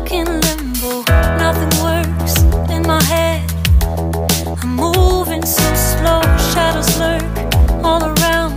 stuck in limbo, nothing works in my head. I'm moving so slow, shadows lurk all around.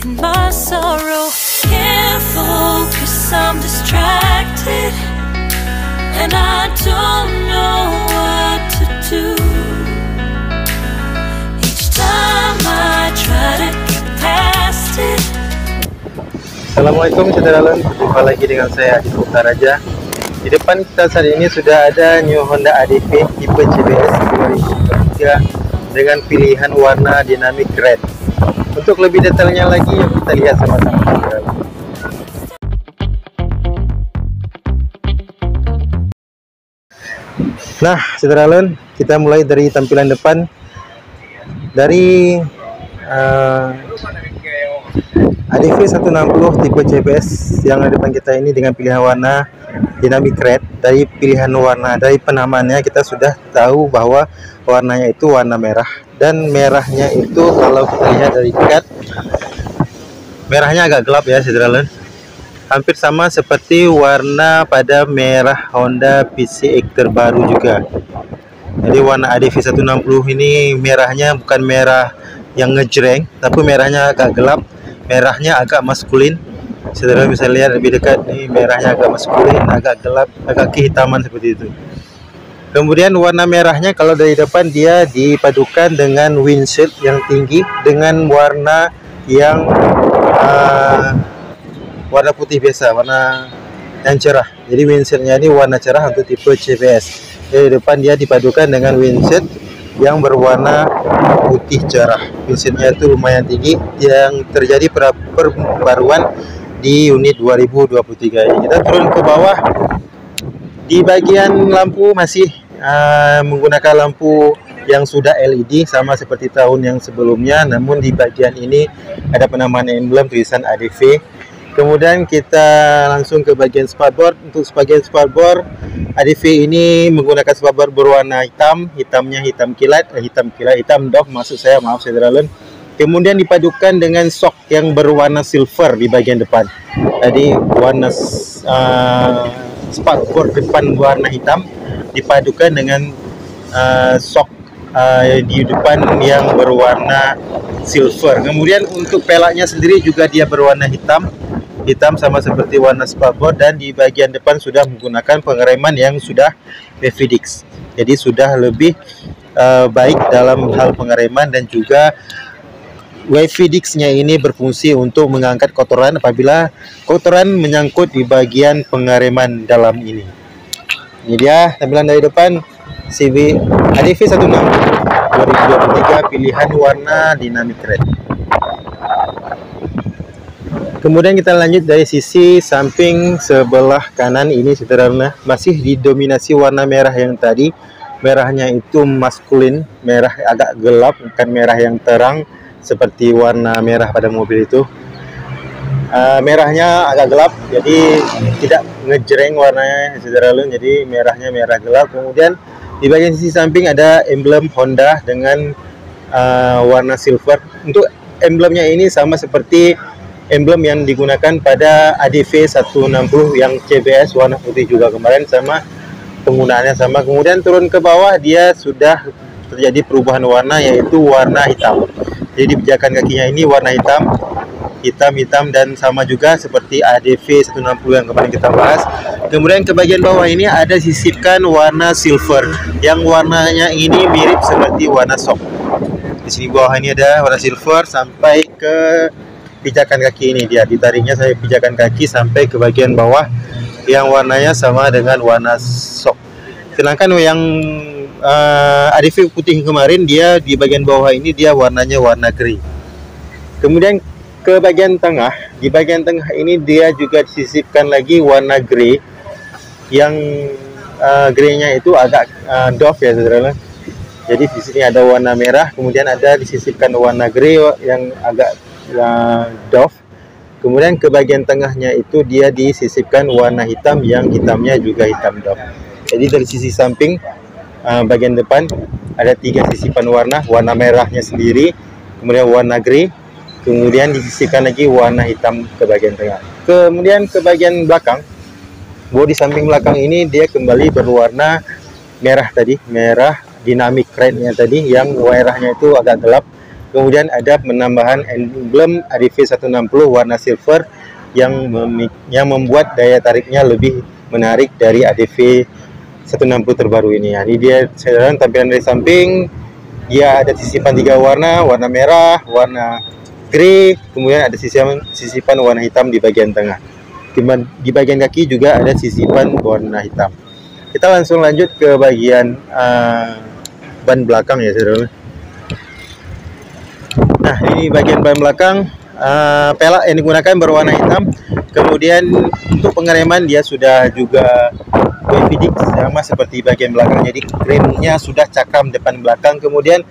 In my sorrow, can't focus, I'm distracted, and I don't know what to do. Each time I try to get past it. Assalamualaikum saudara, jumpa lagi dengan saya Adi Raja. Di depan kita saat ini sudah ada New Honda ADV tipe CBS 2023 dengan pilihan warna Dynamic Red. Untuk lebih detailnya lagi, yuk kita lihat sama-sama. Nah, saudara, kita mulai dari tampilan depan. Dari ADV 160 tipe CBS yang ada depan kita ini dengan pilihan warna Dynamic Red. Dari pilihan warna, dari penamaannya kita sudah tahu bahwa warnanya itu warna merah, dan merahnya itu kalau kita lihat dari dekat, merahnya agak gelap ya saudara. Hampir sama seperti warna pada merah Honda PCX terbaru juga. Jadi warna ADV 160 ini merahnya bukan merah yang ngejreng, tapi merahnya agak gelap, merahnya agak maskulin. Saudara bisa lihat lebih dekat, ini merahnya agak maskulin, agak gelap, agak kehitaman seperti itu. Kemudian warna merahnya kalau dari depan dia dipadukan dengan windshield yang tinggi dengan warna yang warna putih biasa, warna yang cerah. Jadi windshieldnya ini warna cerah untuk tipe CBS. Jadi depan dia dipadukan dengan windshield yang berwarna putih cerah. Windshieldnya itu lumayan tinggi, yang terjadi perbaruan di unit 2023 ini. Kita turun ke bawah. Di bagian lampu masih menggunakan lampu yang sudah LED sama seperti tahun yang sebelumnya, namun di bagian ini ada penamaan emblem tulisan ADV. Kemudian kita langsung ke bagian spakbor. Untuk bagian spakbor, ADV ini menggunakan spakbor berwarna hitam, hitamnya hitam kilat, hitam doff maksud saya, maaf saudara. Kemudian dipadukan dengan shock yang berwarna silver di bagian depan. Jadi warna spakbor depan warna hitam dipadukan dengan shock di depan yang berwarna silver. Kemudian untuk pelaknya sendiri juga dia berwarna hitam sama seperti warna spakbor, dan di bagian depan sudah menggunakan pengereman yang sudah Wavy-Dix. Jadi sudah lebih baik dalam hal pengereman, dan juga Wavy-Dix-nya ini berfungsi untuk mengangkat kotoran apabila kotoran menyangkut di bagian pengereman dalam ini. Ini dia tampilan dari depan CV ADV 160 2023 pilihan warna Dynamic Red. Kemudian kita lanjut dari sisi samping sebelah kanan ini saudara, masih didominasi warna merah yang tadi. Merahnya itu maskulin, merah agak gelap, bukan merah yang terang seperti warna merah pada mobil itu. Merahnya agak gelap, jadi tidak ngejreng warnanya saudara, jadi merahnya merah gelap. Kemudian di bagian sisi samping ada emblem Honda dengan warna silver. Untuk emblemnya ini sama seperti emblem yang digunakan pada ADV 160 yang CBS warna putih juga kemarin, sama penggunaannya sama. Kemudian turun ke bawah dia sudah terjadi perubahan warna, yaitu warna hitam. Jadi pijakan kakinya ini warna hitam, dan sama juga seperti ADV 160 yang kemarin kita bahas. Kemudian ke bagian bawah ini ada sisipkan warna silver yang warnanya ini mirip seperti warna shock. Di sini bawah ini ada warna silver sampai ke pijakan kaki ini, dia ditariknya saya pijakan kaki sampai ke bagian bawah yang warnanya sama dengan warna shock. Sedangkan yang ADV putih kemarin, dia di bagian bawah ini dia warnanya warna grey. Kemudian ke bagian tengah, di bagian tengah ini dia juga disisipkan lagi warna grey yang greynya itu agak doff ya saudara. Jadi di sini ada warna merah, kemudian ada disisipkan warna grey yang agak doff. Kemudian ke bagian tengahnya itu dia disisipkan warna hitam yang hitamnya juga hitam doff. Jadi dari sisi samping bagian depan ada 3 sisipan warna merahnya sendiri, kemudian warna grey, kemudian disisipkan lagi warna hitam ke bagian tengah. Kemudian ke bagian belakang Bodi samping belakang ini dia kembali berwarna merah tadi, merah dynamic red-nya tadi yang warnanya itu agak gelap. Kemudian ada penambahan emblem ADV 160 warna silver yang membuat daya tariknya lebih menarik dari ADV 160 terbaru ini. Ini dia tampilan dari samping. Dia ada sisipan 3 warna, warna merah, warna grey, kemudian ada sisipan warna hitam di bagian tengah. Di bagian kaki juga ada sisipan warna hitam. Kita langsung lanjut ke bagian ban belakang ya saudara. Nah, ini bagian ban belakang, pelak yang digunakan berwarna hitam. Kemudian untuk pengereman dia sudah juga WPD sama seperti bagian belakang, jadi remnya sudah cakram depan belakang. Kemudian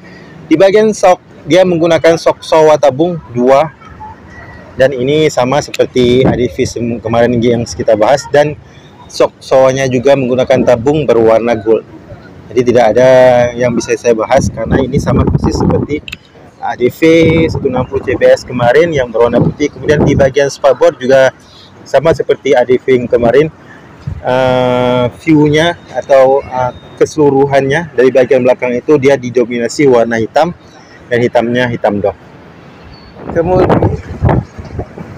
di bagian sok dia menggunakan sok sowa tabung 2, dan ini sama seperti ADV kemarin yang kita bahas, dan sok sowanya juga menggunakan tabung berwarna gold. Jadi tidak ada yang bisa saya bahas karena ini sama persis seperti ADV 160 CBS kemarin yang berwarna putih. Kemudian di bagian spakbor juga sama seperti ADV yang kemarin, view-nya atau keseluruhannya dari bagian belakang itu dia didominasi warna hitam, dan hitamnya hitam doff.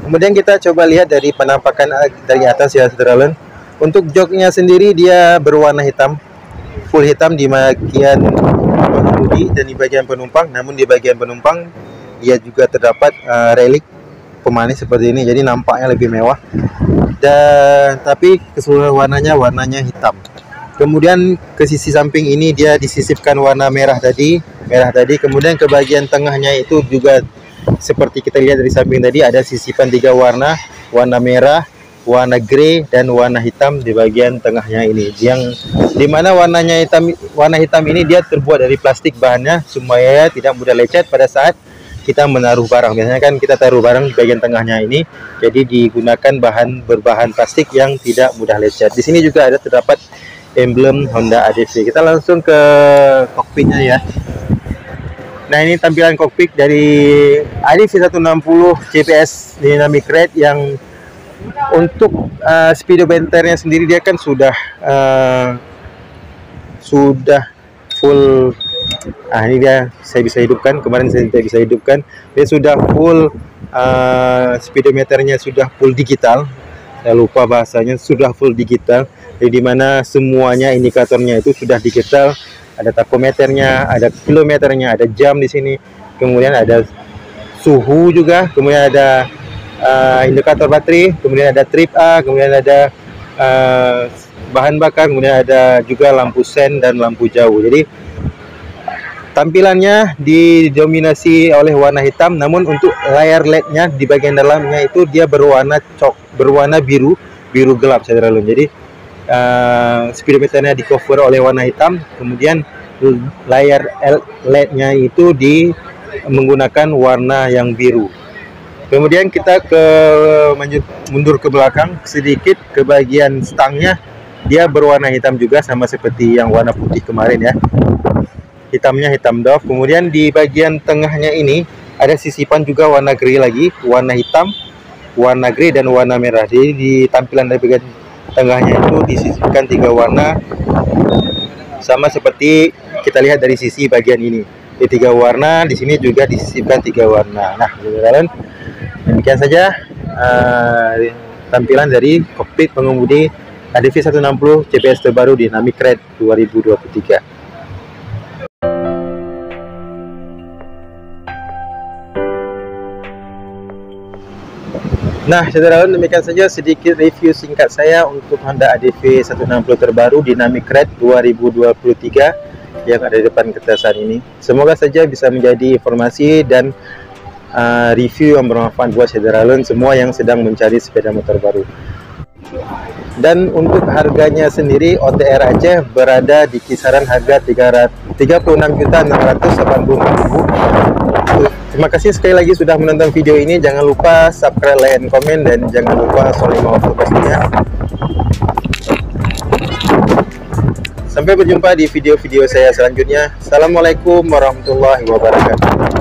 Kemudian kita coba lihat dari penampakan dari atas ya saudara. Untuk joknya sendiri dia berwarna hitam, full hitam di bagian pengemudi dan di bagian penumpang. Namun di bagian penumpang dia juga terdapat relik pemanis seperti ini, jadi nampaknya lebih mewah. Dan tapi keseluruhan warnanya hitam. Kemudian ke sisi samping ini dia disisipkan warna merah tadi. Kemudian ke bagian tengahnya itu juga seperti kita lihat dari samping tadi, ada sisipan 3 warna, warna merah, warna grey, dan warna hitam di bagian tengahnya ini. Yang dimana warna hitam ini dia terbuat dari plastik bahannya supaya tidak mudah lecet pada saat kita menaruh barang. Biasanya kan kita taruh barang di bagian tengahnya ini, jadi digunakan berbahan plastik yang tidak mudah lecet. Di sini juga ada terdapat emblem Honda ADV. Kita langsung ke kokpitnya ya. Nah, ini tampilan kokpit dari ADV 160 CBS Dynamic Red yang untuk speedometernya sendiri dia kan sudah full. Ini dia saya bisa hidupkan. Kemarin saya tidak bisa hidupkan. Dia sudah full, speedometernya sudah full digital. Saya lupa bahasanya, sudah full digital. Jadi dimana semuanya indikatornya itu sudah digital. Ada takometernya, ada kilometernya, ada jam di sini. Kemudian ada suhu juga. Kemudian ada indikator baterai. Kemudian ada trip A. Kemudian ada bahan bakar. Kemudian ada juga lampu sen dan lampu jauh. Jadi tampilannya didominasi oleh warna hitam. Namun untuk layar LED-nya di bagian dalamnya itu dia berwarna biru gelap saudara. Jadi speedometernya di cover oleh warna hitam, kemudian layar LED-nya itu menggunakan warna yang biru. Kemudian kita mundur ke belakang sedikit, ke bagian stangnya dia berwarna hitam juga sama seperti yang warna putih kemarin ya. Hitamnya hitam doff. Kemudian di bagian tengahnya ini ada sisipan juga warna grey lagi, warna hitam, warna grey, dan warna merah. Jadi di tampilan dari bagian tengahnya itu disisipkan 3 warna sama seperti kita lihat dari sisi bagian ini. Di 3 warna, di sini juga disisipkan 3 warna. Nah, saudara, demikian saja tampilan dari kokpit pengemudi ADV 160 CBS terbaru Dynamic Red 2023. Nah, saudara, demikian saja sedikit review singkat saya untuk Honda ADV 160 terbaru Dynamic Red 2023 yang ada di depan kita saat ini. Semoga saja bisa menjadi informasi dan review yang bermanfaat buat saudara semua yang sedang mencari sepeda motor baru. Dan untuk harganya sendiri, OTR Aceh berada di kisaran harga 36.680.000. Terima kasih sekali lagi sudah menonton video ini. Jangan lupa subscribe, like, and komen, dan jangan lupa solima waktu pastinya. Sampai berjumpa di video-video saya selanjutnya. Assalamualaikum warahmatullahi wabarakatuh.